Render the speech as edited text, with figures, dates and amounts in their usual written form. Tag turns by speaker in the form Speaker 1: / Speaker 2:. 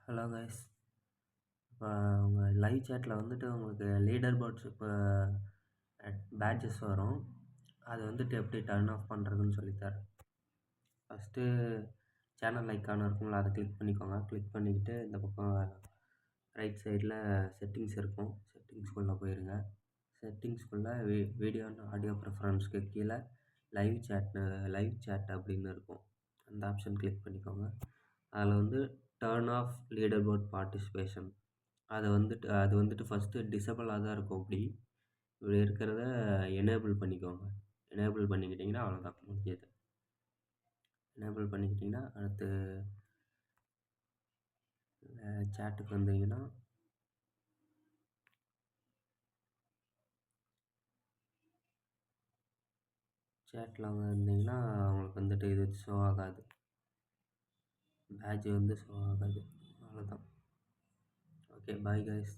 Speaker 1: Hello guys. இப்போ உங்கள் live சேட்டில் வந்துட்டு உங்களுக்கு லீடர் போர்ட்ஸ் இப்போ பேட்சஸ் வரும். அது வந்துட்டு எப்படி டர்ன் ஆஃப் பண்ணுறதுன்னு சொல்லித்தரேன். ஃபஸ்ட்டு சேனல் ஐக்கான் இருக்குங்களா, அதை கிளிக் பண்ணிக்கோங்க. கிளிக் பண்ணிக்கிட்டு இந்த பக்கம் ரைட் சைடில் செட்டிங்ஸ் இருக்கும். செட்டிங்ஸ்குள்ளே போயிருங்க. செட்டிங்ஸ்குள்ளே வீடியோ அண்ட் ஆடியோ ப்ரிஃபரன்ஸ்க்கு கீழே லைவ் சேட் அப்படின்னு இருக்கும். அந்த ஆப்ஷன் கிளிக் பண்ணிக்கோங்க. அதில் வந்து turn off leaderboard participation அது வந்துட்டு ஃபஸ்ட்டு டிசபிளாக தான் இருக்கும். இப்படி இருக்கிறத எனேபிள் பண்ணிக்கோங்க. எனேபிள் பண்ணிக்கிட்டிங்கன்னா அவ்வளோதான், முடிஞ்சது. எனேபிள் பண்ணிக்கிட்டிங்கன்னா அடுத்து சேட்டுக்கு வந்தீங்கன்னா சேட்டில் வந்தீங்கன்னா உங்களுக்கு வந்துட்டு இது ஷோ ஆகாது, பேட்ச் வந்து ஷோ ஆகாது. அவ்வளோதான். Okay, bye guys.